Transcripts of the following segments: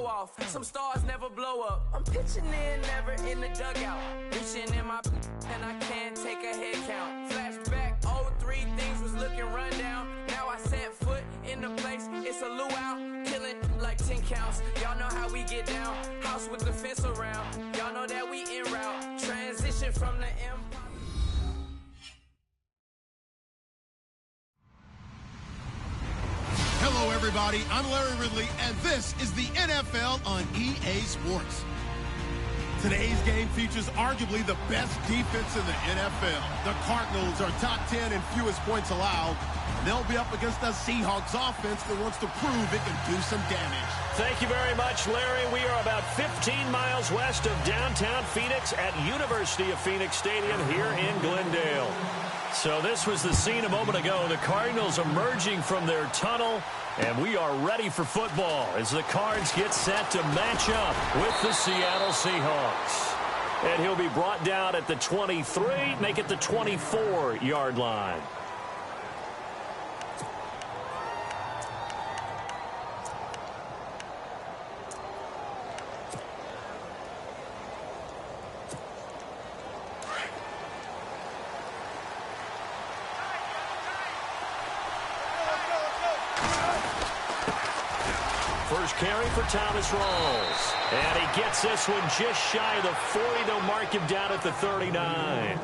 show off. Some stars never blow up. I'm pitching in, never in the dugout. Reaching in my and I can't take a head count. Flashback, 03, things was looking rundown. Now I set foot in the place, it's a luau. Killing like 10 counts. Y'all know how we get down. House with the fence around. Y'all know that we en route. Transition from the empire. Hello, everybody. I'm Larry Ridley, and this is the NFL on EA Sports. Today's game features arguably the best defense in the NFL. The Cardinals are top 10 in fewest points allowed. They'll be up against a Seahawks offense that wants to prove it can do some damage. Thank you very much, Larry. We are about 15 miles west of downtown Phoenix at University of Phoenix Stadium here in Glendale. So this was the scene a moment ago. The Cardinals emerging from their tunnel, and we are ready for football as the Cards get set to match up with the Seattle Seahawks. And he'll be brought down at the 23, make it the 24-yard line. First carry for Thomas Rawls. And he gets this one just shy of the 40. They'll mark him down at the 39.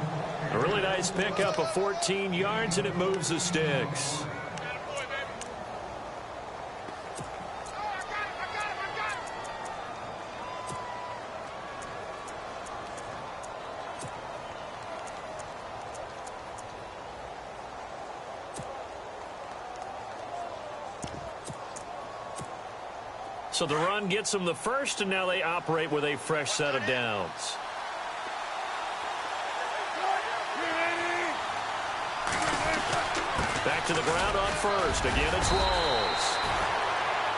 A really nice pickup of 14 yards, and it moves the sticks. So the run gets them the first, and now they operate with a fresh set of downs. Back to the ground on first. Again, it's Rawls.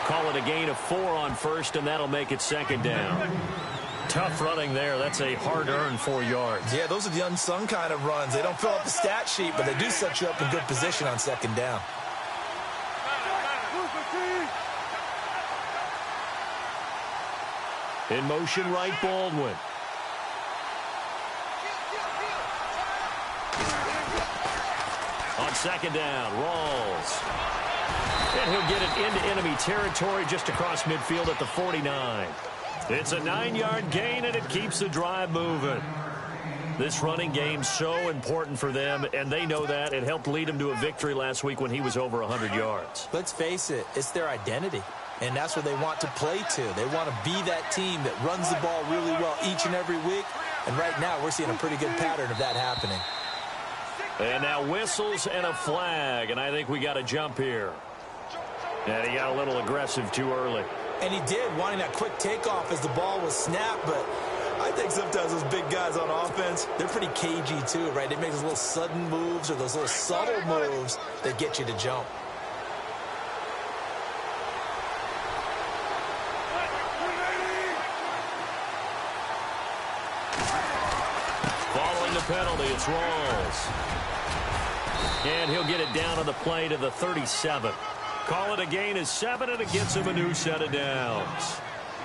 Call it a gain of 4 on first, and that'll make it second down. Tough running there. That's a hard-earned 4 yards. Yeah, those are the unsung kind of runs. They don't fill up the stat sheet, but they do set you up in good position on second down. In motion, right, Baldwin. On second down, Rawls. And he'll get it into enemy territory just across midfield at the 49. It's a 9-yard gain, and it keeps the drive moving. This running game's so important for them, and they know that. It helped lead them to a victory last week when he was over 100 yards. Let's face it, it's their identity. And that's what they want to play to. They want to be that team that runs the ball really well each and every week. And right now, we're seeing a pretty good pattern of that happening. And now whistles and a flag. And I think we got a jump here. And he got a little aggressive too early. And he did, wanting that quick takeoff as the ball was snapped. But I think sometimes those big guys on offense, they're pretty cagey too, right? They make those little sudden moves or those little subtle moves that get you to jump. Penalty, it's Rawls. And he'll get it down on the play to the 37. Call it a gain of 7, and it gets him a new set of downs.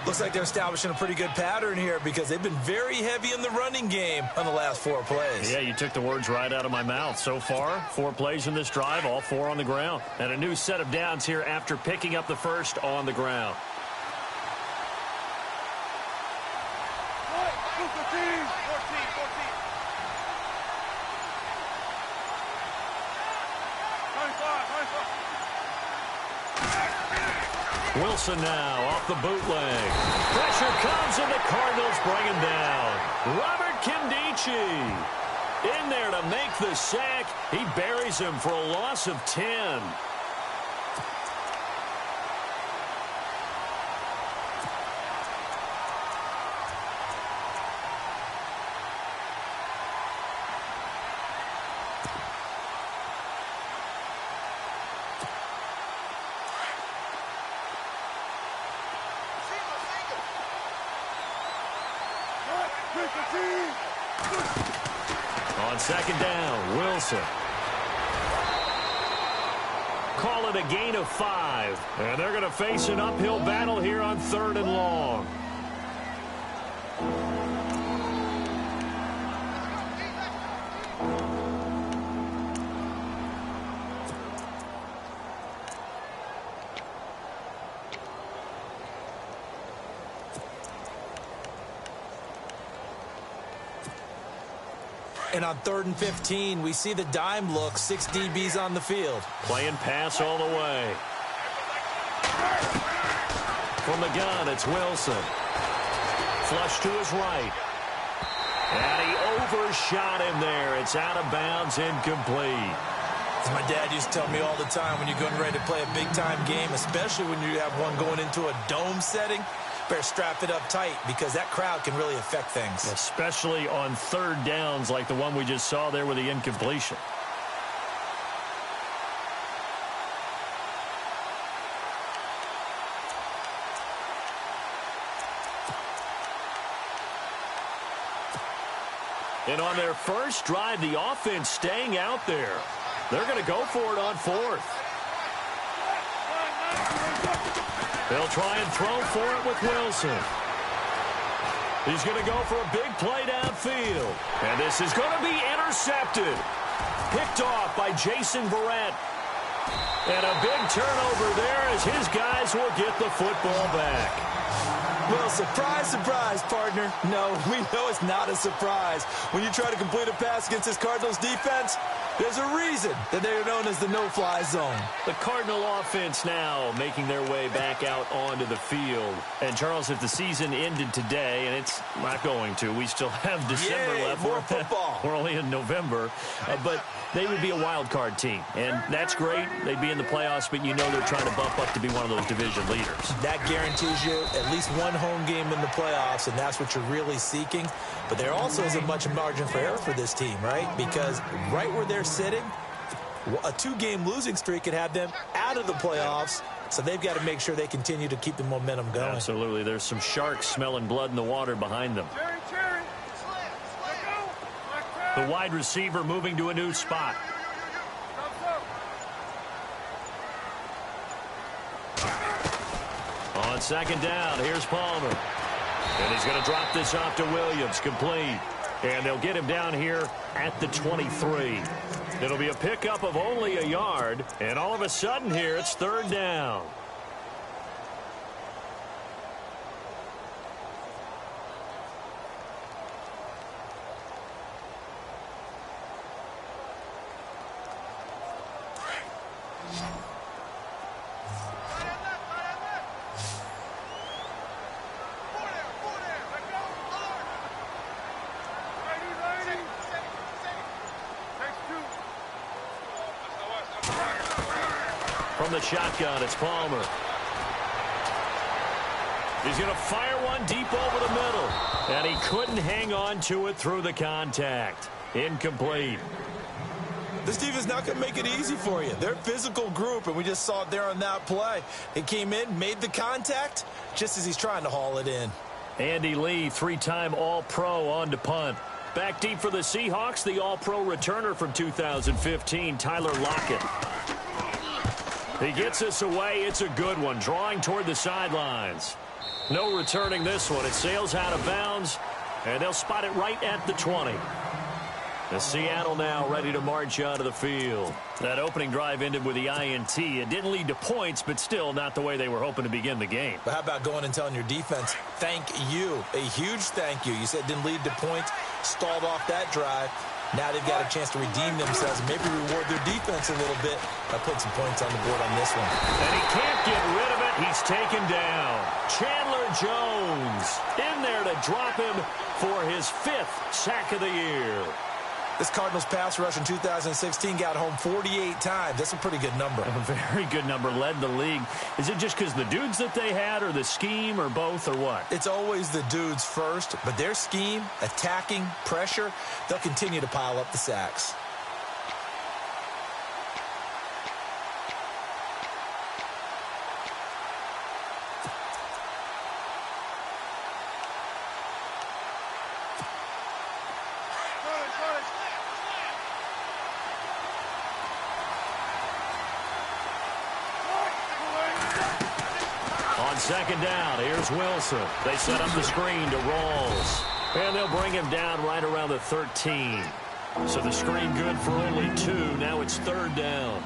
Looks like they're establishing a pretty good pattern here because they've been very heavy in the running game on the last 4 plays. Yeah, you took the words right out of my mouth. So far, 4 plays in this drive, all 4 on the ground. And a new set of downs here after picking up the first on the ground. Wilson now off the bootleg. Pressure comes, and the Cardinals bring him down. Robert Kimdichie in there to make the sack. He buries him for a loss of 10. On second down, Wilson. Call it a gain of 5. And they're going to face an uphill battle here on 3rd and long. And on 3rd and 15, we see the dime look, 6 DBs on the field. Playing pass all the way. From the gun, it's Wilson. Flush to his right. And he overshot him there. It's out of bounds, incomplete. As my dad used to tell me all the time, when you're getting ready to play a big-time game, especially when you have one going into a dome setting, better strap it up tight because that crowd can really affect things. Especially on 3rd downs like the one we just saw there with the incompletion. And on their first drive, the offense staying out there. They're going to go for it on 4th. They'll try and throw for it with Wilson. He's going to go for a big play downfield. And this is going to be intercepted. Picked off by Jason Verrett. And a big turnover there as his guys will get the football back. Well, surprise, surprise, partner. No, we know it's not a surprise. When you try to complete a pass against this Cardinals defense, there's a reason that they're known as the no-fly zone. The Cardinal offense now making their way back out onto the field. And, Charles, if the season ended today, and it's not going to, we still have December left. More football. We're only in November. But they would be a wild card team. And that's great. They'd be in the playoffs, but you know they're trying to bump up to be one of those division leaders. That guarantees you at least one home game in the playoffs, and that's what you're really seeking. But there also isn't much margin for error for this team, right? Because right where they're sitting, a 2-game losing streak could have them out of the playoffs, so they've got to make sure they continue to keep the momentum going. Absolutely. There's some sharks smelling blood in the water behind them. The wide receiver moving to a new spot. On 2nd down, here's Palmer. And he's going to drop this off to Williams, complete. And they'll get him down here at the 23. It'll be a pickup of only a yard. And all of a sudden here, it's 3rd down. From the shotgun, it's Palmer. He's going to fire one deep over the middle. And he couldn't hang on to it through the contact. Incomplete. This defense is not going to make it easy for you. They're a physical group, and we just saw it there on that play. He came in, made the contact, just as he's trying to haul it in. Andy Lee, 3-time All-Pro on to punt. Back deep for the Seahawks, the All-Pro returner from 2015, Tyler Lockett. He gets us away. It's a good one. Drawing toward the sidelines. No returning this one. It sails out of bounds, and they'll spot it right at the 20. The Seattle now ready to march onto the field. That opening drive ended with the INT. It didn't lead to points, but still not the way they were hoping to begin the game. But how about going and telling your defense, thank you, a huge thank you. You said it didn't lead to points, stalled off that drive. Now they've got a chance to redeem themselves and maybe reward their defense a little bit by putting some points on the board on this one. And he can't get rid of it. He's taken down. Chandler Jones in there to drop him for his 5th sack of the year. This Cardinals pass rush in 2016 got home 48 times. That's a pretty good number. A very good number. Led the league. Is it just because the dudes that they had or the scheme or both or what? It's always the dudes first, but their scheme, attacking, pressure, they'll continue to pile up the sacks. second down. Here's Wilson. They set up the screen to Rawls. And they'll bring him down right around the 13. So the screen good for only 2. Now it's third down.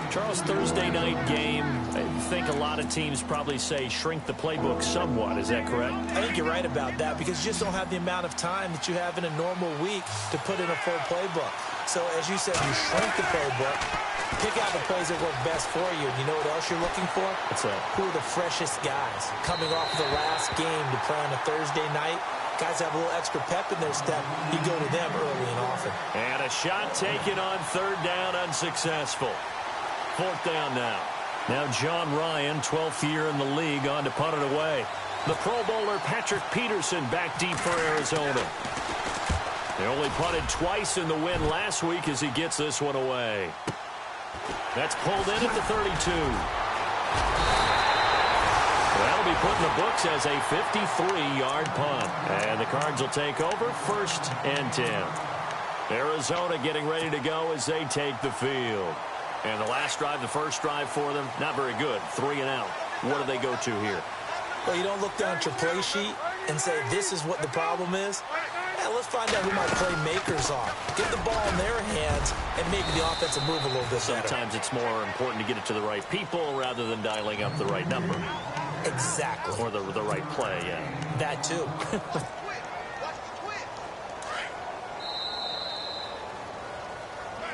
Charles, Thursday night game, I think a lot of teams probably say shrink the playbook somewhat. Is that correct? I think you're right about that because you just don't have the amount of time that you have in a normal week to put in a full playbook. So as you said, you shrink the playbook, pick out the plays that work best for you. And you know what else you're looking for? What's that? Who are the freshest guys coming off the last game to play on a Thursday night? Guys have a little extra pep in their step. You go to them early and often. And a shot taken on third down, unsuccessful. Fourth down now. Now John Ryan, 12th year in the league, on to punt it away. The Pro Bowler Patrick Peterson back deep for Arizona. They only punted twice in the win last week as he gets this one away. That's pulled in at the 32. That'll be put in the books as a 53-yard punt. And the Cards will take over, 1st and 10. Arizona getting ready to go as they take the field. And the last drive, the first drive for them, not very good. 3 and out. What do they go to here? Well, you don't look down at your play sheet and say, this is what the problem is. Yeah, let's find out who my playmakers are. Get the ball in their hands and make the offensive move a little bit better. Sometimes it's more important to get it to the right people rather than dialing up the right number. Exactly. Or the right play, yeah. That too.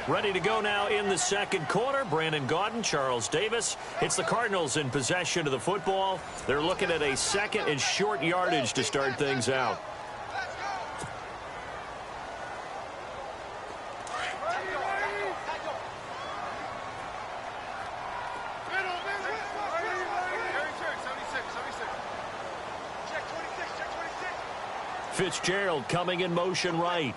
Ready to go now in the second quarter. Brandon Gaudin, Charles Davis. It's the Cardinals in possession of the football. They're looking at a second and short yardage to start things out. Fitzgerald coming in motion right.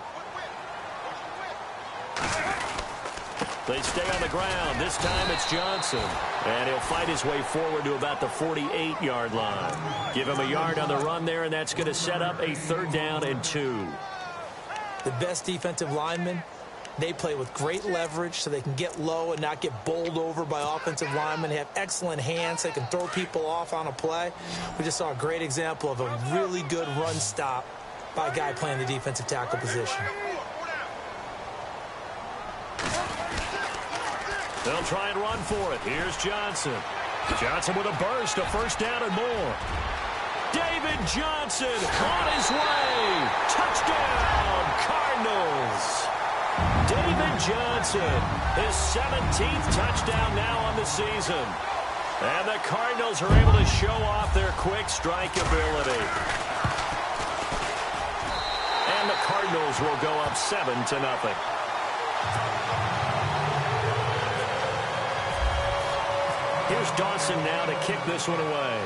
They stay on the ground. This time it's Johnson. And he'll fight his way forward to about the 48-yard line. Give him a yard on the run there, and that's going to set up a 3rd down and 2. The best defensive linemen, they play with great leverage so they can get low and not get bowled over by offensive linemen. They have excellent hands. They can throw people off on a play. We just saw a great example of a really good run stop by a guy playing the defensive tackle position. They'll try and run for it. Here's Johnson. Johnson with a burst, a 1st down and more. David Johnson on his way. Touchdown, Cardinals. David Johnson, his 17th touchdown now on the season. And the Cardinals are able to show off their quick strike ability. And the Cardinals will go up 7-0. Here's Dawson now to kick this one away.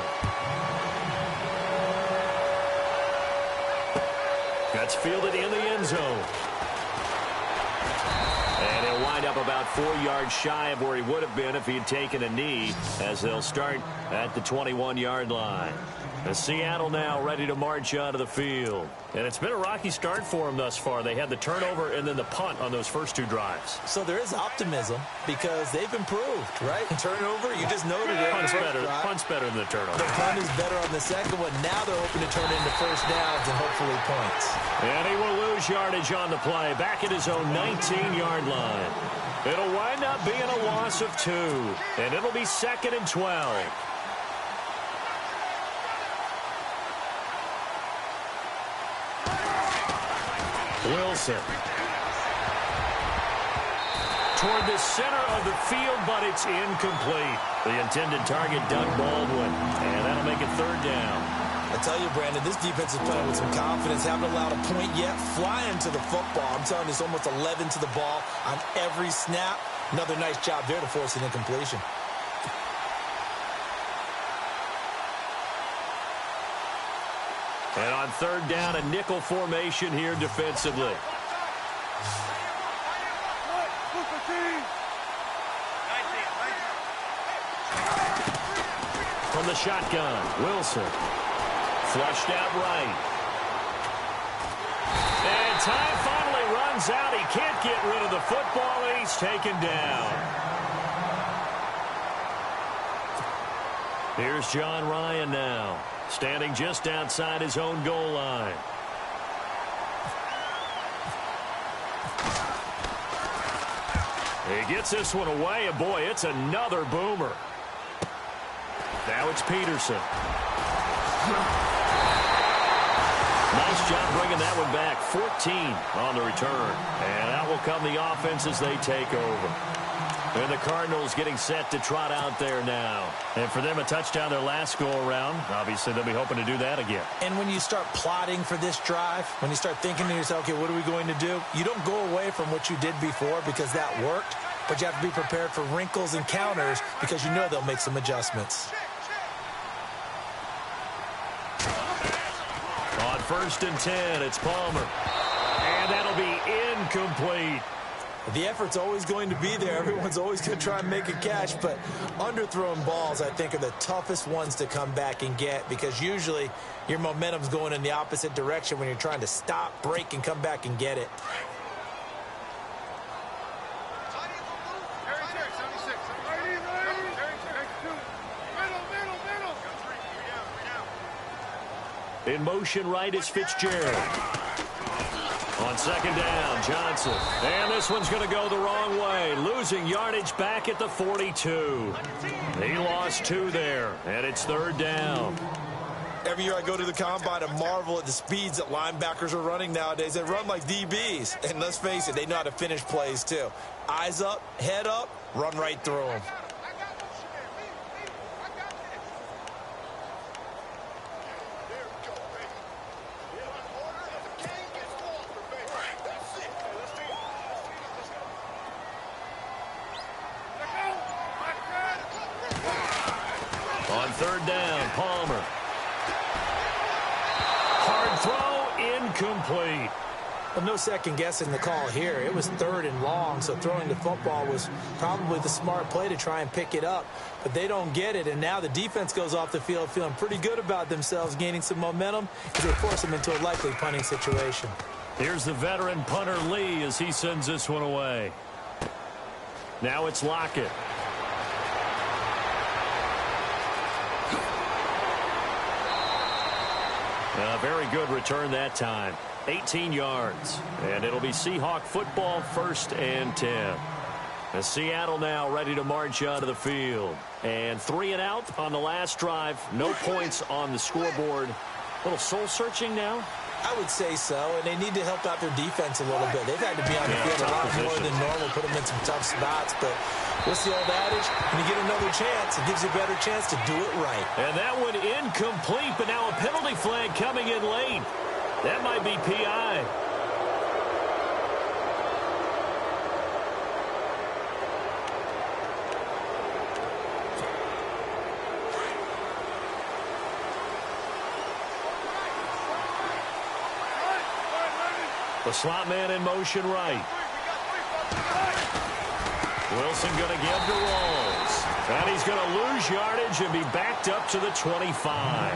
That's fielded in the end zone. And he'll wind up about 4 yards shy of where he would have been if he had taken a knee, as they'll start at the 21-yard line. And Seattle now ready to march onto the field. And it's been a rocky start for them thus far. They had the turnover and then the punt on those first 2 drives. So there is optimism because they've improved, right? Turnover, you just noted it. Punt's better than the turnover. The punt is better on the second one. Now they're hoping to turn it into 1st downs and hopefully points. And he will lose yardage on the play. Back at his own 19-yard line. It'll wind up being a loss of 2. And it'll be 2nd and 12. Wilson. Toward the center of the field, but it's incomplete. The intended target, Doug Baldwin. And that'll make it 3rd down. I tell you, Brandon, this defense is playing with some confidence. Haven't allowed a point yet. Flying to the football. I'm telling you, it's almost 11 to the ball on every snap. Another nice job there to force an incompletion. And on 3rd down, a nickel formation here defensively. From the shotgun, Wilson. Flushed out right. And time finally runs out. He can't get rid of the football, and he's taken down. Here's John Ryan now, standing just outside his own goal line. He gets this one away, and boy, it's another boomer. Now it's Peterson. Nice job bringing that one back. 14 on the return. And out will come the offense as they take over. And the Cardinals getting set to trot out there now. And for them, a touchdown their last go-around. Obviously, they'll be hoping to do that again. And when you start plotting for this drive, when you start thinking to yourself, okay, what are we going to do? You don't go away from what you did before because that worked. But you have to be prepared for wrinkles and counters because you know they'll make some adjustments. On 1st and 10, it's Palmer. And that'll be incomplete. The effort's always going to be there. Everyone's always going to try and make a catch, but underthrown balls, I think, are the toughest ones to come back and get because usually your momentum's going in the opposite direction when you're trying to stop, break, and come back and get it. In motion right is Fitzgerald. On 2nd down, Johnson. And this one's going to go the wrong way. Losing yardage back at the 42. He lost 2 there, and it's 3rd down. Every year I go to the combine and marvel at the speeds that linebackers are running nowadays. They run like DBs. And let's face it, they know how to finish plays too. Eyes up, head up, run right through them. On 3rd down, Palmer. Hard throw, incomplete. Well, no second guessing the call here. It was 3rd and long, so throwing the football was probably the smart play to try and pick it up. But they don't get it, and now the defense goes off the field feeling pretty good about themselves, gaining some momentum as they force them into a likely punting situation. Here's the veteran punter Lee as he sends this one away. Now it's Lockett. A very good return that time. 18 yards. And it'll be Seahawk football, 1st and 10. And Seattle now ready to march onto the field. And 3 and out on the last drive. No points on the scoreboard. A little soul-searching now. I would say so, and they need to help out their defense a little bit. They've had to be on the field a lot more than normal, put them in some tough spots. But what's the old adage? When you get another chance, it gives you a better chance to do it right. And that one incomplete, but now a penalty flag coming in late. That might be PI. The slot man in motion right. Wilson going to give to Rawls. And he's going to lose yardage and be backed up to the 25.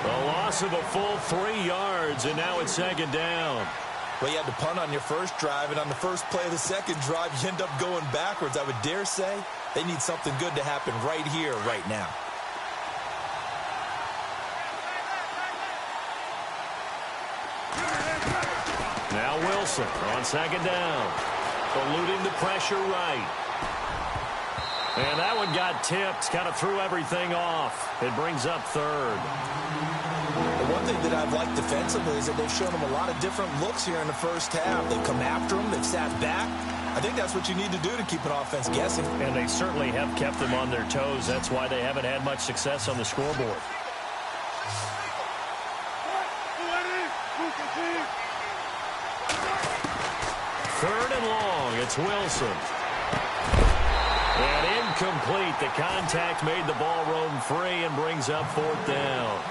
A loss of a full 3 yards, and now it's 2nd down. Well, you had to punt on your first drive, and on the first play of the second drive, you end up going backwards. I would dare say they need something good to happen right here, right now. Now Wilson on 2nd down. Eluding the pressure right. And that one got tipped. Kind of threw everything off. It brings up 3rd. The one thing that I've liked defensively is that they've shown them a lot of different looks here in the first half. They've come after them. They've sat back. I think that's what you need to do to keep an offense guessing. And they certainly have kept them on their toes. That's why they haven't had much success on the scoreboard. Third and long, it's Wilson. And incomplete. The contact made the ball roam free and brings up 4th down.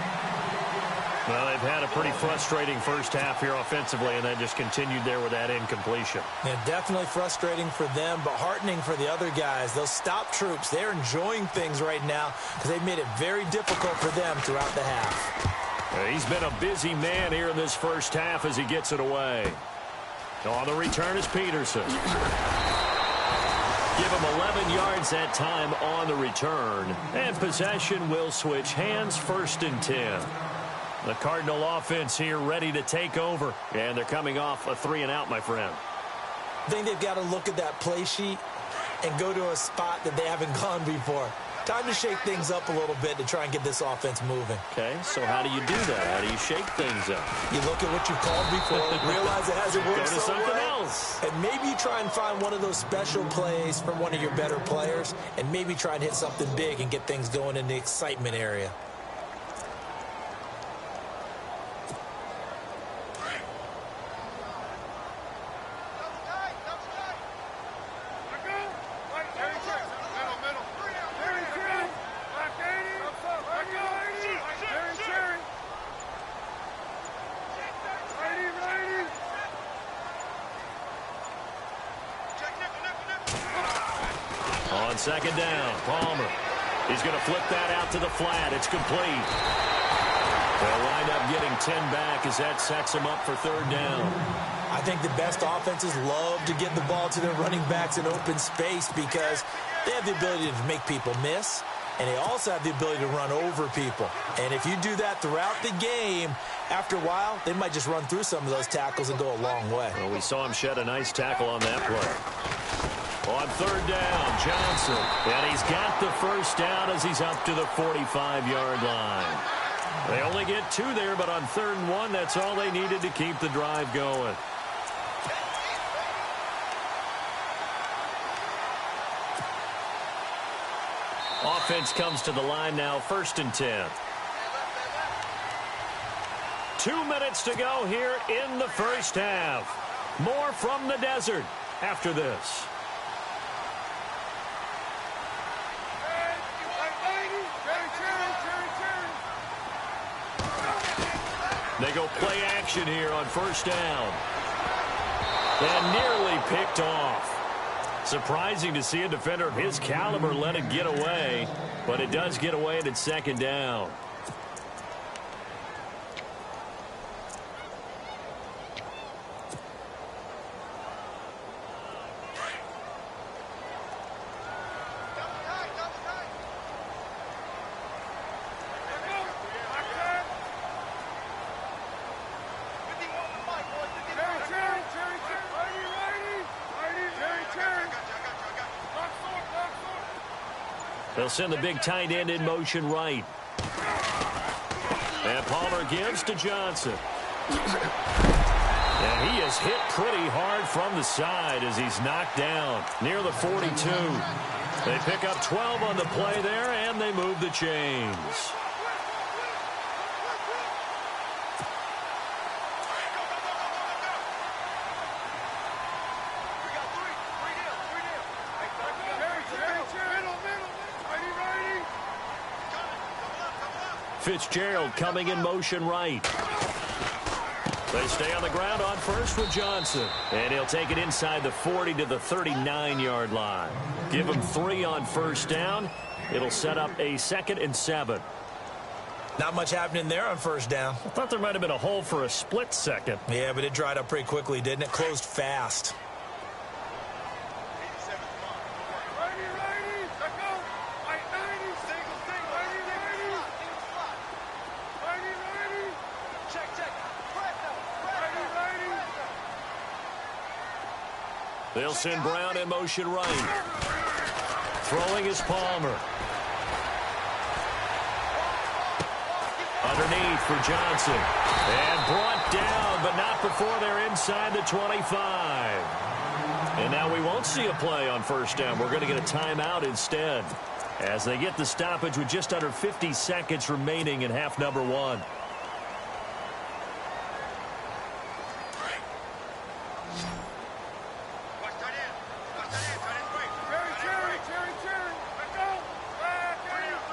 Well, they've had a pretty frustrating first half here offensively, and then just continued there with that incompletion. Yeah, definitely frustrating for them, but heartening for the other guys. Those stop troops, they're enjoying things right now because they've made it very difficult for them throughout the half. He's been a busy man here in this first half as he gets it away. On the return is Peterson. Give him 11 yards that time on the return. And possession will switch hands, 1st and 10. The Cardinal offense here ready to take over. And they're coming off a 3-and-out, my friend. I think they've got to look at that play sheet and go to a spot that they haven't gone before. Time to shake things up a little bit to try and get this offense moving. Okay, so how do you do that? How do you shake things up? You look at what you've called before, realize it hasn't worked Go to so something well, else. and maybe you try and find one of those special plays from one of your better players, and maybe try and hit something big and get things going in the excitement area. On 2nd down, Palmer. He's going to flip that out to the flat. It's complete. They'll wind up getting 10 back as that sets them up for 3rd down. I think the best offenses love to get the ball to their running backs in open space because they have the ability to make people miss, and they also have the ability to run over people. And if you do that throughout the game, after a while, they might just run through some of those tackles and go a long way. Well, we saw him shed a nice tackle on that play. On 3rd down, Johnson. And he's got the 1st down as he's up to the 45-yard line. They only get 2 there, but on 3rd and 1, that's all they needed to keep the drive going. Offense comes to the line now, 1st and 10. 2 minutes to go here in the 1st half. More from the desert after this. They go play action here on 1st down. And nearly picked off. Surprising to see a defender of his caliber let it get away, but it does get away at its 2nd down. They'll send the big tight end in motion right. And Palmer gives to Johnson. And he is hit pretty hard from the side as he's knocked down near the 42. They pick up 12 on the play there, and they move the chains. Fitzgerald coming in motion right. They stay on the ground on 1st with Johnson. And he'll take it inside the 40 to the 39-yard line. Give him 3 on 1st down. It'll set up a 2nd and 7. Not much happening there on 1st down. I thought there might have been a hole for a split second. Yeah, but it dried up pretty quickly, didn't it? Closed fast. They'll send Brown in motion right. Throwing is Palmer. Underneath for Johnson. And brought down, but not before they're inside the 25. And now we won't see a play on 1st down. We're going to get a timeout instead as they get the stoppage with just under 50 seconds remaining in half number 1.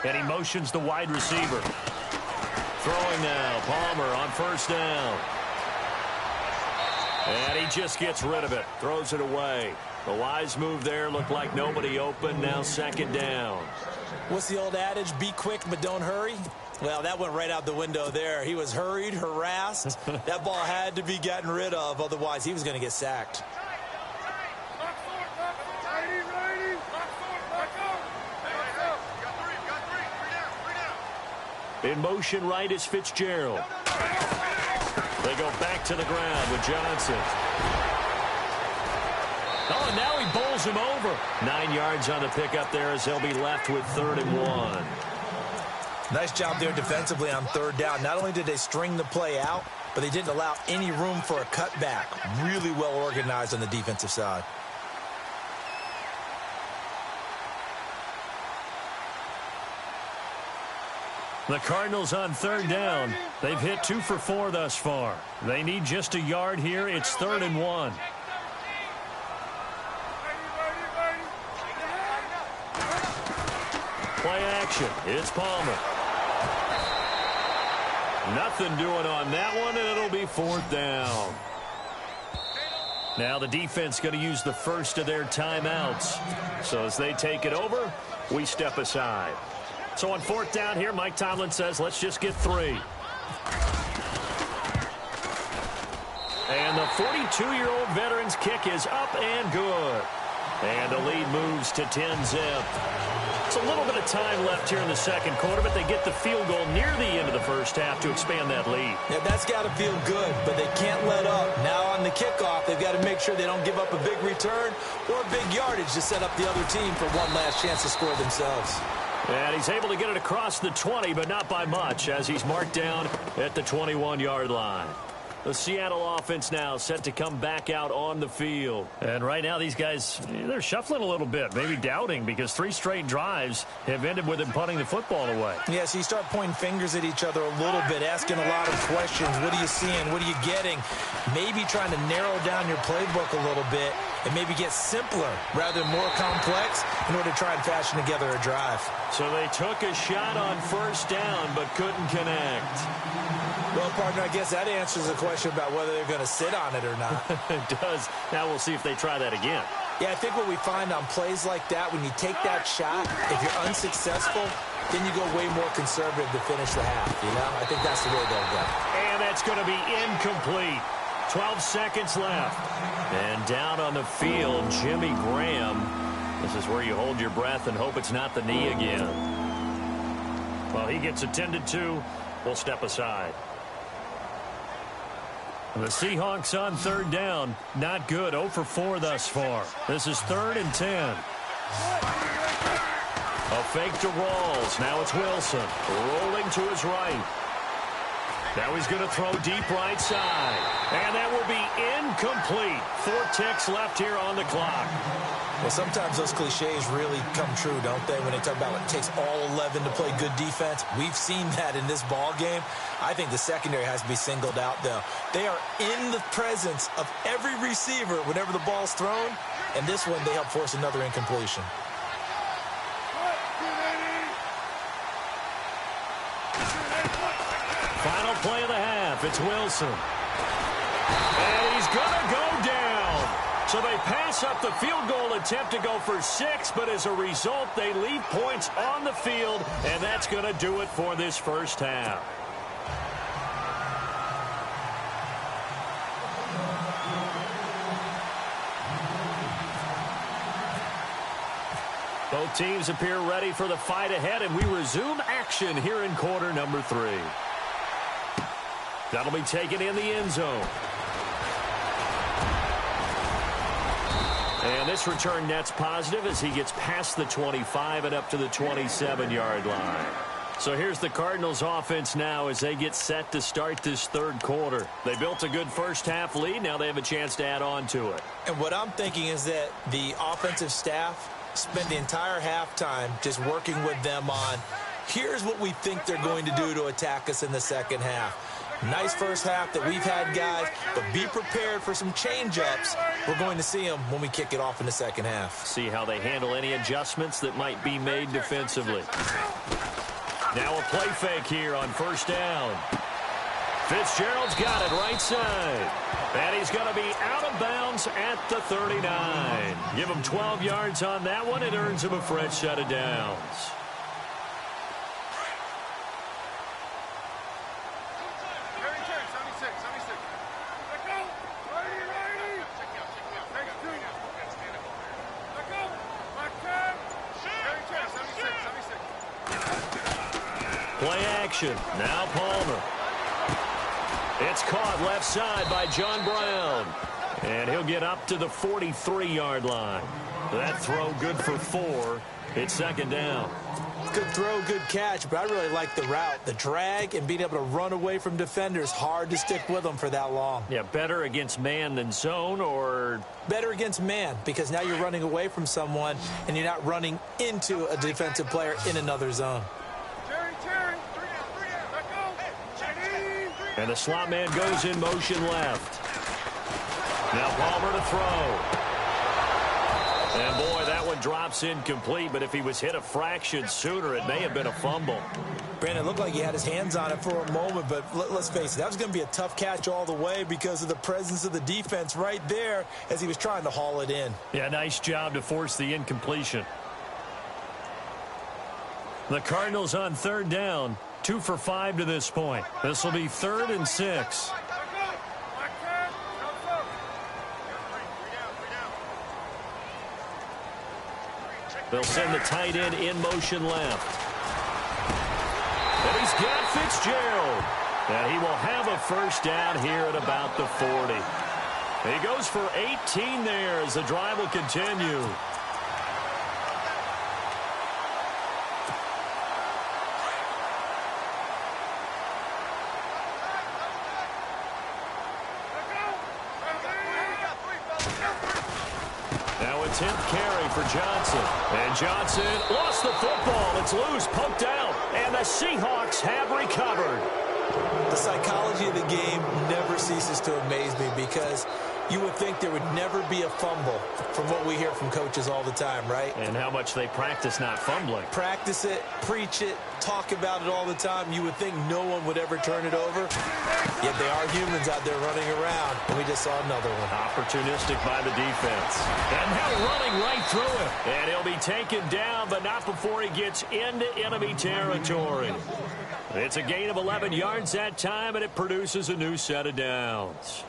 And he motions the wide receiver. Throwing now, Palmer on 1st down. And he just gets rid of it. Throws it away. The wise move there. Looked like nobody open. Now 2nd down. What's the old adage? Be quick, but don't hurry. Well, that went right out the window there. He was hurried, harassed. That ball had to be gotten rid of. Otherwise, he was going to get sacked. In motion right is Fitzgerald. They go back to the ground with Johnson. Oh, and now he bowls him over. 9 yards on the pickup there as they'll be left with 3rd and 1. Nice job there defensively on 3rd down. Not only did they string the play out, but they didn't allow any room for a cutback. Really well organized on the defensive side. The Cardinals on 3rd down. They've hit 2 for 4 thus far. They need just a yard here. It's 3rd and 1. Play action. It's Palmer. Nothing doing on that one, and it'll be 4th down. Now the defense going to use the first of their timeouts. So as they take it over, we step aside. So on 4th down here, Mike Tomlin says, let's just get 3. And the 42-year-old veteran's kick is up and good. And the lead moves to 10-zip. It's a little bit of time left here in the second quarter, but they get the field goal near the end of the first half to expand that lead. Yeah, that's got to feel good, but they can't let up. Now on the kickoff, they've got to make sure they don't give up a big return or a big yardage to set up the other team for one last chance to score themselves. And he's able to get it across the 20, but not by much, as he's marked down at the 21-yard line. The Seattle offense now set to come back out on the field. And right now these guys, they're shuffling a little bit, maybe doubting, because 3 straight drives have ended with them punting the football away. Yeah, so you start pointing fingers at each other a little bit, asking a lot of questions. What are you seeing? What are you getting? Maybe trying to narrow down your playbook a little bit and maybe get simpler rather than more complex in order to try and fashion together a drive. So they took a shot on 1st down but couldn't connect. Well, partner, I guess that answers the question about whether they're going to sit on it or not. It does. Now we'll see if they try that again. Yeah, I think what we find on plays like that, when you take that shot, if you're unsuccessful, then you go way more conservative to finish the half, you know? I think that's the way they'll go. And that's going to be incomplete. 12 seconds left. And down on the field, Jimmy Graham. This is where you hold your breath and hope it's not the knee again. Well, he gets attended to. We'll step aside. The Seahawks on 3rd down. Not good. 0 for 4 thus far. This is 3rd and 10. A fake to Rawls. Now it's Wilson. Rolling to his right. Now he's going to throw deep right side. And that will be incomplete. 4 ticks left here on the clock. Well, sometimes those cliches really come true, don't they? When they talk about it takes all 11 to play good defense. We've seen that in this ball game. I think the secondary has to be singled out, though. They are in the presence of every receiver whenever the ball's thrown. And this one, they help force another incompletion. Final play of the half. It's Wilson. And he's going to go down. So they pass up the field goal attempt to go for 6, but as a result, they leave points on the field, and that's going to do it for this first half. Both teams appear ready for the fight ahead, and we resume action here in quarter number 3. That'll be taken in the end zone. And this return net's positive as he gets past the 25 and up to the 27-yard line. So here's the Cardinals offense now as they get set to start this 3rd quarter. They built a good first half lead. Now they have a chance to add on to it. And what I'm thinking is that the offensive staff spend the entire halftime just working with them on, here's what we think they're going to do to attack us in the second half. Nice first half that we've had, guys, but be prepared for some change-ups. We're going to see them when we kick it off in the second half. See how they handle any adjustments that might be made defensively. Now a play fake here on 1st down. Fitzgerald's got it right side. And he's going to be out of bounds at the 39. Give him 12 yards on that one. It earns him a fresh set of downs. Play action. Now Palmer. It's caught left side by John Brown. And he'll get up to the 43-yard line. That throw good for 4. It's second down. Good throw, good catch, but I really like the route. The drag and being able to run away from defenders, hard to stick with them for that long. Yeah, better against man than zone, or? Better against man, because now you're running away from someone and you're not running into a defensive player in another zone. And the slot man goes in motion left. Now Palmer to throw. And, boy, that one drops incomplete, but if he was hit a fraction sooner, it may have been a fumble. Brandon, it looked like he had his hands on it for a moment, but let's face it, that was going to be a tough catch all the way because of the presence of the defense right there as he was trying to haul it in. Yeah, nice job to force the incompletion. The Cardinals on third down, 2 for 5 to this point. This will be 3rd and 6. They'll send the tight end in motion left. And he's got Fitzgerald. And he will have a first down here at about the 40. He goes for 18 there as the drive will continue. Now a 10th carry for Johnson. And Johnson lost the football. It's loose, poked out. And the Seahawks have recovered. The psychology of the game never ceases to amaze me because you would think there would never be a fumble from what we hear from coaches all the time, right? And how much they practice not fumbling. Practice it, preach it, talk about it all the time. You would think no one would ever turn it over. Yet they are humans out there running around. And we just saw another one. Opportunistic by the defense. And now running right through it. And he'll be taken down, but not before he gets into enemy territory. It's a gain of 11 yards that time, and it produces a new set of downs.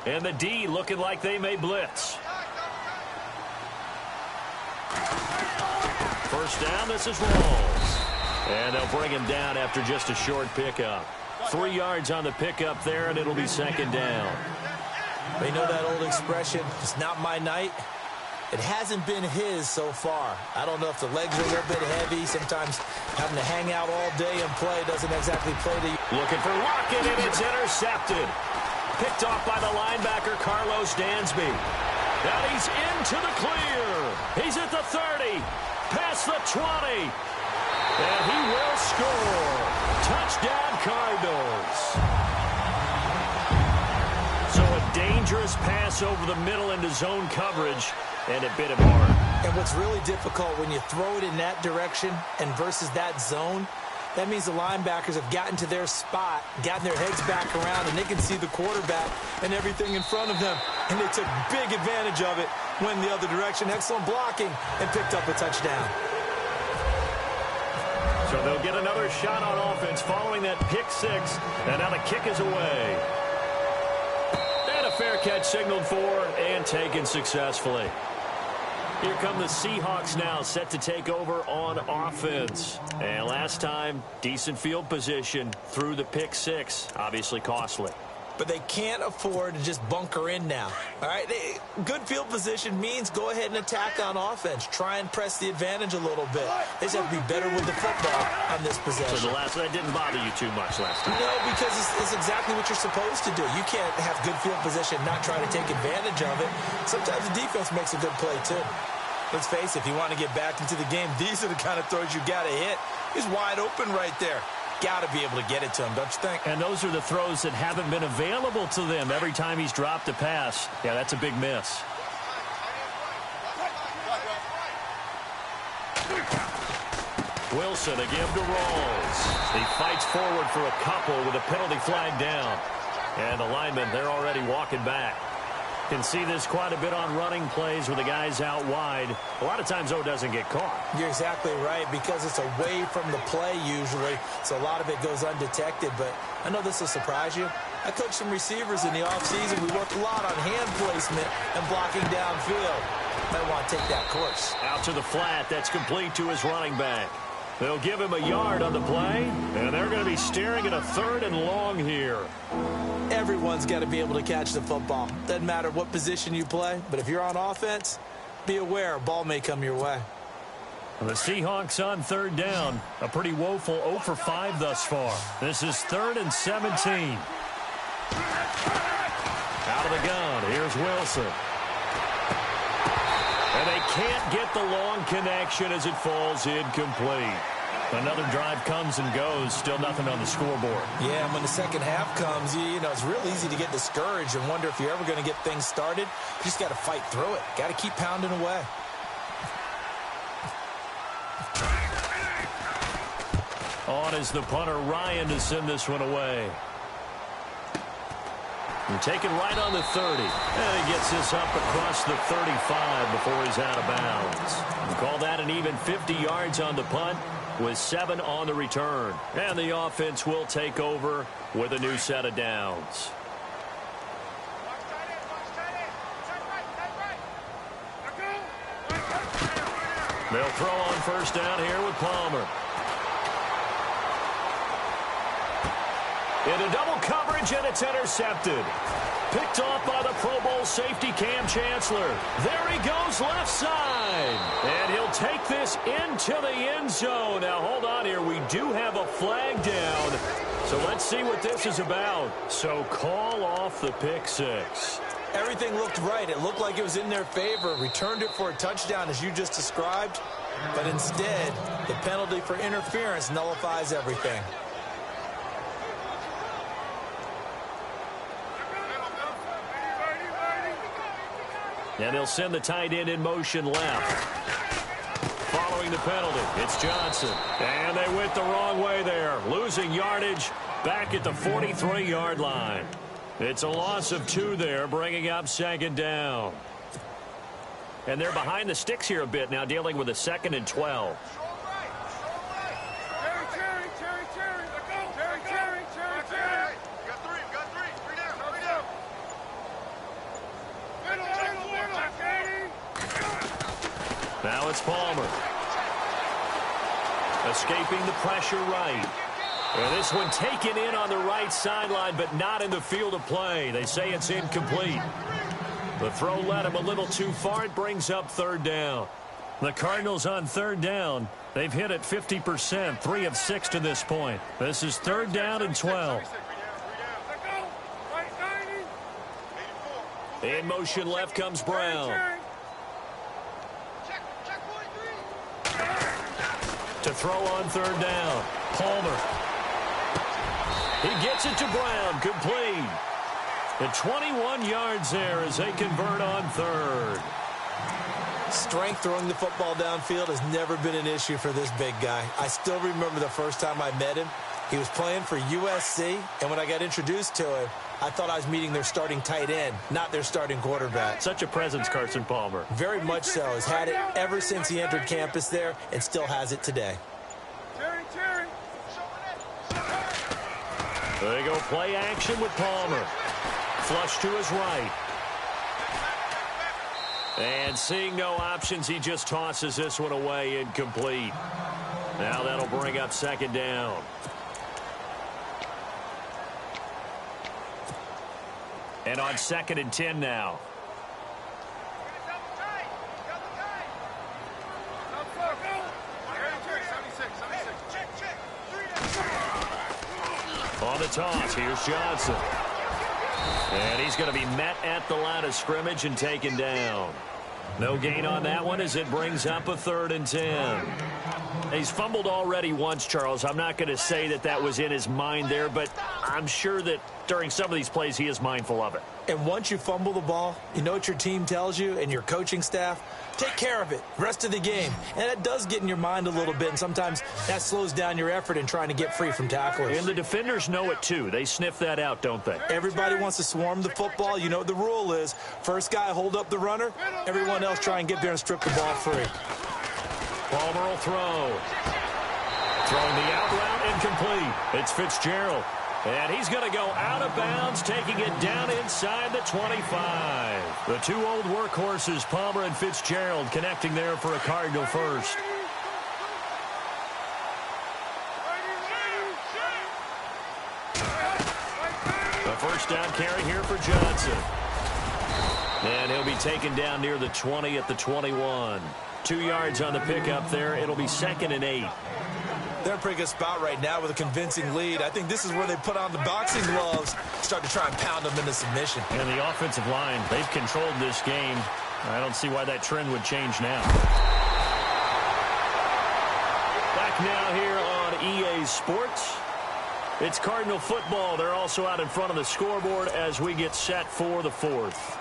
And the D looking like they may blitz. First down, this is Rawls. And they'll bring him down after just a short pickup. 3 yards on the pickup there, and it'll be second down. You know that old expression, it's not my night? It hasn't been his so far. I don't know if the legs are a little bit heavy. Sometimes having to hang out all day and play doesn't exactly play to you. Looking for Lockett, and it's intercepted. Picked off by the linebacker, Carlos Dansby. Now he's into the clear. He's at the 30, past the 20. And he will score. Touchdown, Cardinals. So a dangerous pass over the middle into zone coverage, and it bit him hard. And what's really difficult when you throw it in that direction and versus that zone, that means the linebackers have gotten to their spot, gotten their heads back around, and they can see the quarterback and everything in front of them. And they took big advantage of it, went the other direction, excellent blocking, and picked up a touchdown. So they'll get another shot on offense following that pick six, and now the kick is away. And a fair catch signaled for and taken successfully. Here come the Seahawks now, set to take over on offense. And last time, decent field position through the pick six. Obviously costly. But they can't afford to just bunker in now. All right, good field position means go ahead and attack on offense. Try and press the advantage a little bit. They just have to be better with the football on this possession. So that didn't bother you too much last time. No, because it's exactly what you're supposed to do. You can't have good field position and not try to take advantage of it. Sometimes the defense makes a good play too. Let's face it, if you want to get back into the game, these are the kind of throws you got to hit. He's wide open right there. Got to be able to get it to him, don't you think? And those are the throws that haven't been available to them every time he's dropped a pass. Yeah, that's a big miss. Wilson, a give to Rawls. He fights forward for a couple with a penalty flag down. And the linemen, they're already walking back. Can see this quite a bit on running plays with the guys out wide. A lot of times, doesn't get caught. You're exactly right, because it's away from the play usually, so a lot of it goes undetected. But I know this will surprise you. I coached some receivers in the offseason. We worked a lot on hand placement and blocking downfield. Might want to take that course. Out to the flat. That's complete to his running back. They'll give him a yard on the play, and they're going to be staring at a 3rd and long here. Everyone's got to be able to catch the football. Doesn't matter what position you play, but if you're on offense, be aware a ball may come your way. The Seahawks on 3rd down. A pretty woeful 0 for 5 thus far. This is 3rd and 17. Out of the gun. Here's Wilson. And they can't get the long connection as it falls incomplete. Another drive comes and goes. Still nothing on the scoreboard. Yeah, and when the second half comes, you know, it's real easy to get discouraged and wonder if you're ever going to get things started. You just got to fight through it. Got to keep pounding away. On is the punter, Ryan, to send this one away. And taken right on the 30. And he gets this up across the 35 before he's out of bounds. We call that an even 50 yards on the punt with 7 on the return. And the offense will take over with a new set of downs. They'll throw on 1st down here with Palmer. Into double coverage, and it's intercepted. Picked off by the Pro Bowl safety Cam Chancellor. There he goes left side. And he'll take this into the end zone. Now, hold on here. We do have a flag down. So let's see what this is about. So call off the pick 6. Everything looked right. It looked like it was in their favor. Returned it for a touchdown, as you just described. But instead, the penalty for interference nullifies everything. And they'll send the tight end in motion left. Following the penalty, it's Johnson. And they went the wrong way there. Losing yardage back at the 43-yard line. It's a loss of 2 there, bringing up 2nd down. And they're behind the sticks here a bit now, dealing with a 2nd and 12. Now it's Palmer. Escaping the pressure right. And this one taken in on the right sideline, but not in the field of play. They say it's incomplete. The throw led him a little too far. It brings up 3rd down. The Cardinals on 3rd down. They've hit it 50%, 3 of 6 to this point. This is 3rd down and 12. In motion left comes Brown. To throw on 3rd down. Palmer. He gets it to Brown. Complete. The 21 yards there as they convert on 3rd. Strength throwing the football downfield has never been an issue for this big guy. I still remember the first time I met him. He was playing for USC, and when I got introduced to him, I thought I was meeting their starting tight end, not their starting quarterback. Such a presence, Carson Palmer. Very much so. Has had it ever since he entered campus there and still has it today. There you go, play action with Palmer. Flush to his right. And seeing no options, he just tosses this one away incomplete. Now that'll bring up 2nd down. And on 2nd and 10 now. On the toss, here's Johnson. And he's going to be met at the line of scrimmage and taken down. No gain on that one as it brings up a 3rd and 10. He's fumbled already once, Charles. I'm not going to say that that was in his mind there, but I'm sure that during some of these plays he is mindful of it. And once you fumble the ball, you know what your team tells you and your coaching staff? Take care of it. Rest of the game. And that does get in your mind a little bit, and sometimes that slows down your effort in trying to get free from tacklers. And the defenders know it, too. They sniff that out, don't they? Everybody wants to swarm the football. You know what the rule is. First guy hold up the runner. Everyone else try and get there and strip the ball free. Palmer will throw. Throwing the out route incomplete. It's Fitzgerald. And he's going to go out of bounds, taking it down inside the 25. The two old workhorses, Palmer and Fitzgerald, connecting there for a Cardinal first. A first down carry here for Johnson. And he'll be taken down near the 20 at the 21. 2 yards on the pickup there. It'll be 2nd and 8. They're in a pretty good spot right now with a convincing lead. I think this is where they put on the boxing gloves, start to try and pound them into submission. And the offensive line, they've controlled this game. I don't see why that trend would change now. Back now here on EA Sports. It's Cardinal football. They're also out in front of the scoreboard as we get set for the 4th.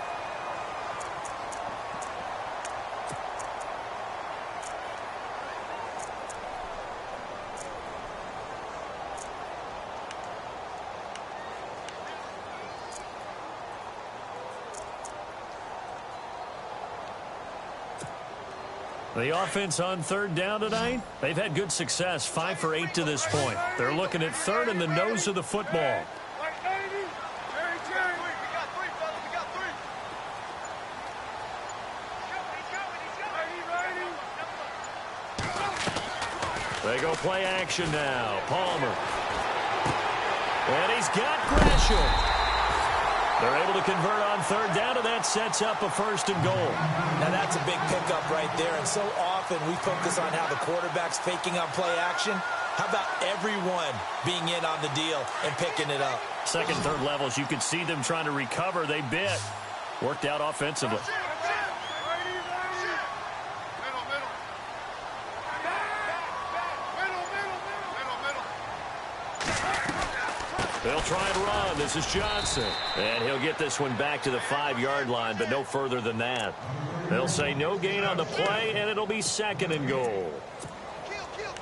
The offense on 3rd down tonight, they've had good success, 5 for 8 to this point. They're looking at 3rd and the nose of the football. They go play action now. Palmer. And he's got Gresham. They're able to convert on 3rd down, and that sets up a 1st and goal. Now that's a big pickup right there, and so often we focus on how the quarterback's faking on play action. How about everyone being in on the deal and picking it up? 2nd, 3rd levels, you could see them trying to recover. They bit. Worked out offensively. They'll try and run. This is Johnson. And he'll get this one back to the 5-yard line, but no further than that. They'll say no gain on the play, and it'll be 2nd and goal.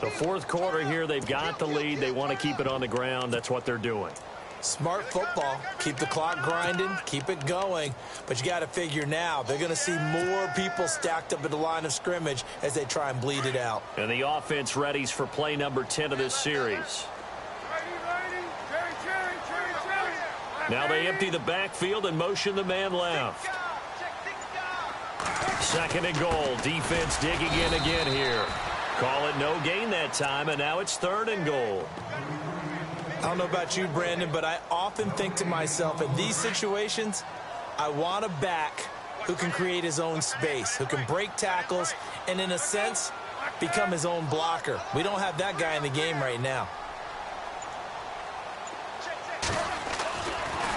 The 4th quarter here, they've got the lead. They want to keep it on the ground. That's what they're doing. Smart football. Keep the clock grinding. Keep it going. But you got to figure now, they're going to see more people stacked up at the line of scrimmage as they try and bleed it out. And the offense readies for play number 10 of this series. Now they empty the backfield and motion the man left. 2nd and goal. Defense digging in again here. Call it no gain that time, and now it's 3rd and goal. I don't know about you, Brandon, but I often think to myself, in these situations, I want a back who can create his own space, who can break tackles, and in a sense, become his own blocker. We don't have that guy in the game right now.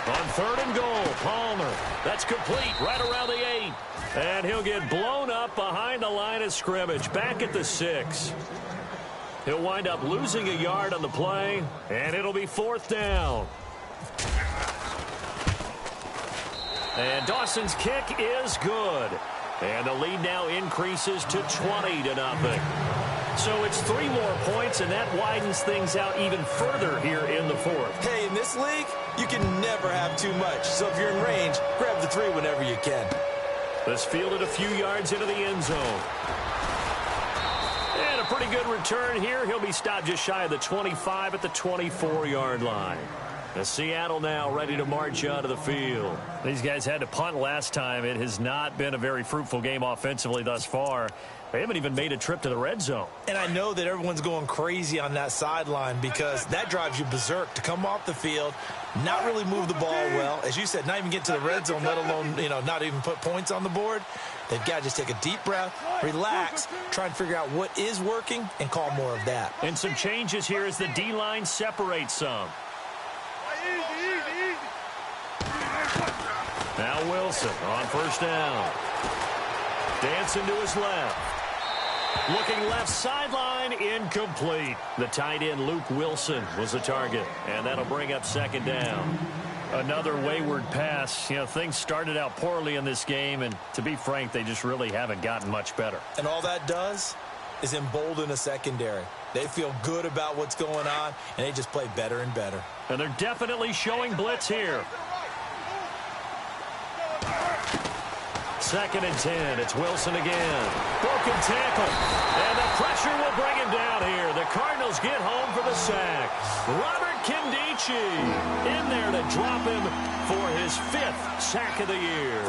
On 3rd and goal, Palmer. That's complete right around the 8. And he'll get blown up behind the line of scrimmage, back at the 6. He'll wind up losing a yard on the play, and it'll be 4th down. And Dawson's kick is good. And the lead now increases to 20-0. So it's 3 more points, and that widens things out even further here in the 4th. Hey, in this league, you can never have too much. So if you're in range, grab the 3 whenever you can. This fielded a few yards into the end zone. And a pretty good return here. He'll be stopped just shy of the 25 at the 24-yard line. The Seattle now ready to march out of the field. These guys had to punt last time. It has not been a very fruitful game offensively thus far. They haven't even made a trip to the red zone. And I know that everyone's going crazy on that sideline because that drives you berserk to come off the field, not really move the ball well. As you said, not even get to the red zone, let alone, not even put points on the board. They've got to just take a deep breath, relax, try and figure out what is working, and call more of that. And some changes here as the D-line separates some. Now Wilson on 1st down. Dancing to his left. Looking left sideline, incomplete. The tight end, Luke Wilson, was the target. And that'll bring up 2nd down. Another wayward pass. Things started out poorly in this game, and to be frank, they just really haven't gotten much better. And all that does is embolden a secondary. They feel good about what's going on, and they just play better and better. And they're definitely showing blitz here. 2nd and 10. It's Wilson again. Broken tackle. And the pressure will bring him down here. the Cardinals get home for the sack. Robert Kindici in there to drop him for his 5th sack of the year.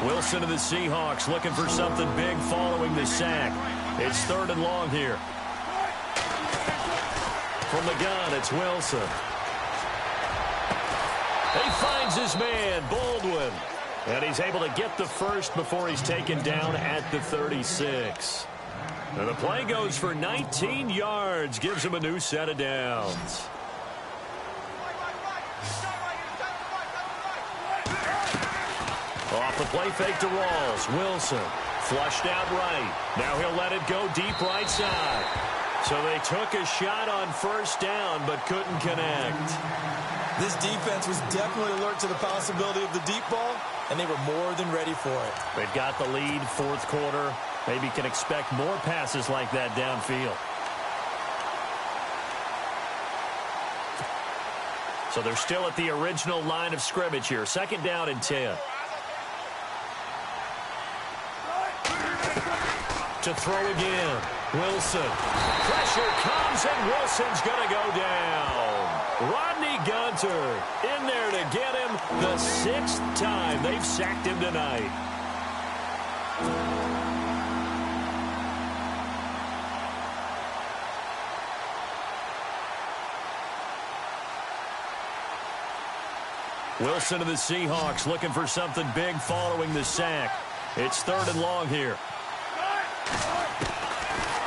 Wilson and the Seahawks looking for something big following the sack. It's 3rd and long here. From the gun, it's Wilson. He finds his man, Baldwin. And he's able to get the first before he's taken down at the 36. And the play goes for 19 yards, gives him a new set of downs. Off the play fake to Rawls. Wilson flushed out right. Now he'll let it go deep right side. So they took a shot on 1st down but couldn't connect. This defense was definitely alert to the possibility of the deep ball, and they were more than ready for it. They've got the lead, 4th quarter. Maybe can expect more passes like that downfield. So they're still at the original line of scrimmage here. 2nd down and 10. To throw again. Wilson. Pressure comes, and Wilson's going to go down. Rodney Gunter in there to get him the 6th time they've sacked him tonight. Wilson and the Seahawks looking for something big following the sack. It's 3rd and long here.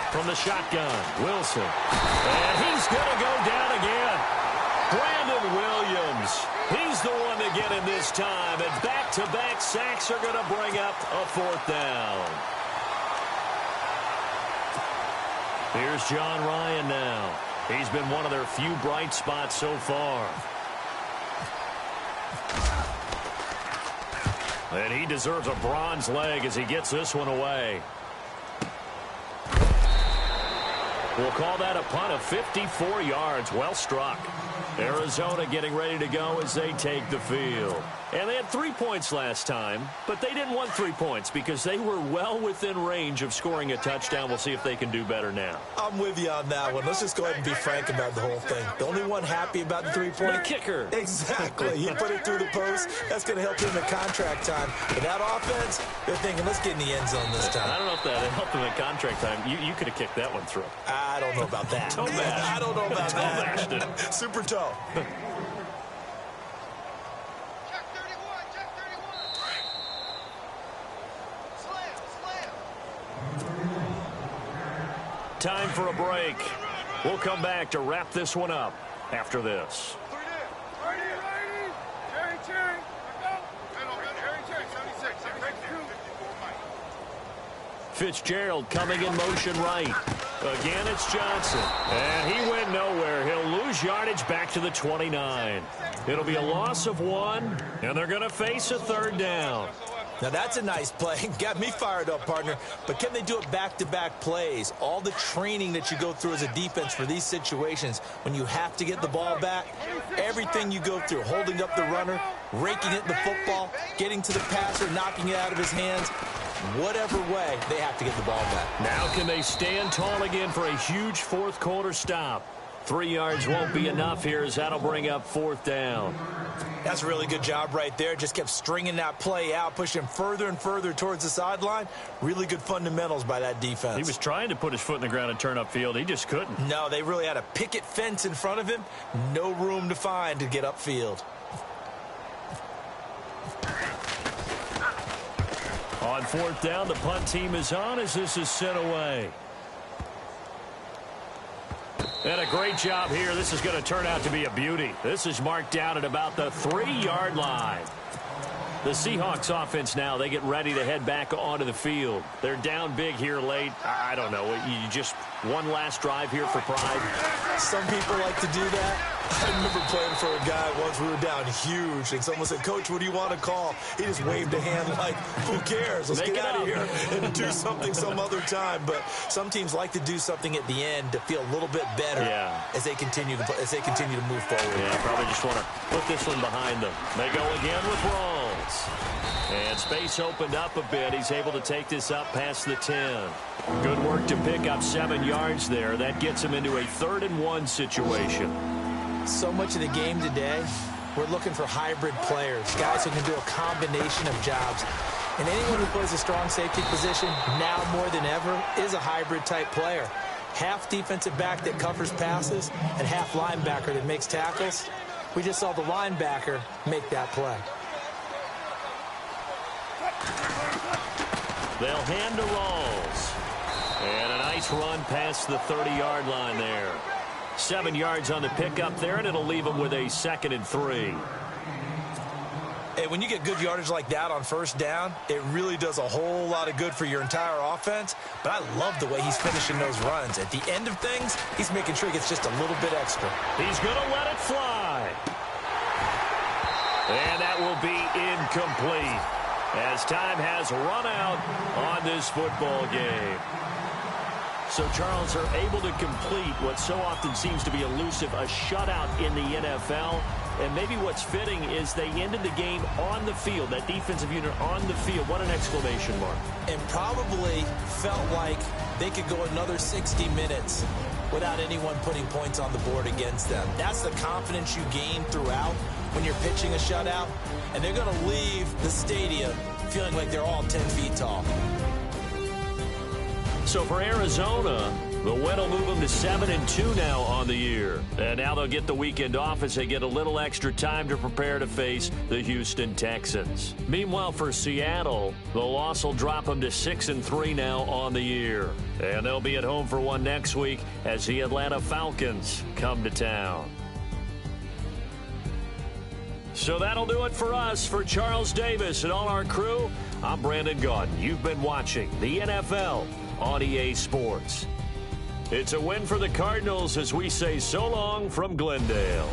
From the shotgun, Wilson. And he's going to go down again. Brandon Williams. He's the one to get him this time. And back-to-back sacks are going to bring up a 4th down. Here's John Ryan now. He's been one of their few bright spots so far. And he deserves a bronze leg as he gets this one away. We'll call that a punt of 54 yards. Well struck. Arizona getting ready to go as they take the field. And they had 3 points last time, but they didn't want 3 points because they were well within range of scoring a touchdown. We'll see if they can do better now. I'm with you on that one. Let's just go ahead and be frank about the whole thing. The only one happy about the 3-point? The kicker. Exactly. He put it through the post. That's going to help him in contract time. But that offense, they're thinking, let's get in the end zone this time. I don't know if that helped him in contract time. You could have kicked that one through. I don't know about that. Toe mash. I don't know about Toe that. mashed it. Super toe. Time for a break. We'll come back to wrap this one up after this. Fitzgerald coming in motion right. Again, it's Johnson. And he went nowhere. He'll lose yardage back to the 29. It'll be a loss of 1, and they're going to face a 3rd down. Now, that's a nice play. Got me fired up, partner. But can they do it back-to-back plays? All the training that you go through as a defense for these situations, when you have to get the ball back, everything you go through, holding up the runner, raking it in the football, getting to the passer, knocking it out of his hands, whatever way, they have to get the ball back. Now can they stand tall again for a huge 4th quarter stop? 3 yards won't be enough here as that'll bring up 4th down. That's a really good job right there. Just kept stringing that play out, pushing him further and further towards the sideline. Really good fundamentals by that defense. He was trying to put his foot in the ground and turn upfield. He just couldn't. No, they really had a picket fence in front of him. No room to find to get upfield. On 4th down, the punt team is on as this is sent away. And a great job here. This is going to turn out to be a beauty. This is marked down at about the 3-yard line. The Seahawks offense now, they get ready to head back onto the field. They're down big here late. I don't know. You just one last drive here for pride. Some people like to do that. I remember playing for a guy once. We were down huge, and someone said, "Coach, what do you want to call?" He just waved a hand like, "Who cares? Let's get out of here and do something some other time." But some teams like to do something at the end to feel a little bit better as they continue to move forward. Yeah, probably just want to put this one behind them. They go again with Rawls. And space opened up a bit. He's able to take this up past the 10. Good work to pick up 7 yards there. That gets him into a 3rd-and-1 situation. So much of the game today, we're looking for hybrid players, guys who can do a combination of jobs. And anyone who plays a strong safety position, now more than ever, is a hybrid-type player. Half defensive back that covers passes and half linebacker that makes tackles. We just saw the linebacker make that play. They'll hand to Rawls. And a nice run past the 30-yard line there. 7 yards on the pickup there, and it'll leave them with a 2nd and 3. Hey, when you get good yardage like that on 1st down, it really does a whole lot of good for your entire offense. But I love the way he's finishing those runs. At the end of things, he's making sure he gets just a little bit extra. He's going to let it fly. And that will be incomplete as time has run out on this football game. So Charles are able to complete what so often seems to be elusive, a shutout in the NFL. And maybe what's fitting is they ended the game on the field, that defensive unit on the field. What an exclamation mark. And probably felt like they could go another 60 minutes without anyone putting points on the board against them. That's the confidence you gain throughout when you're pitching a shutout. And they're going to leave the stadium feeling like they're all 10 feet tall. So for Arizona, the win will move them to 7-2 now on the year. And now they'll get the weekend off as they get a little extra time to prepare to face the Houston Texans. Meanwhile, for Seattle, the loss will drop them to 6-3 now on the year. And they'll be at home for one next week as the Atlanta Falcons come to town. So that'll do it for us. For Charles Davis and all our crew, I'm Brandon Gaudin. You've been watching the NFL on EA Sports. It's a win for the Cardinals as we say so long from Glendale.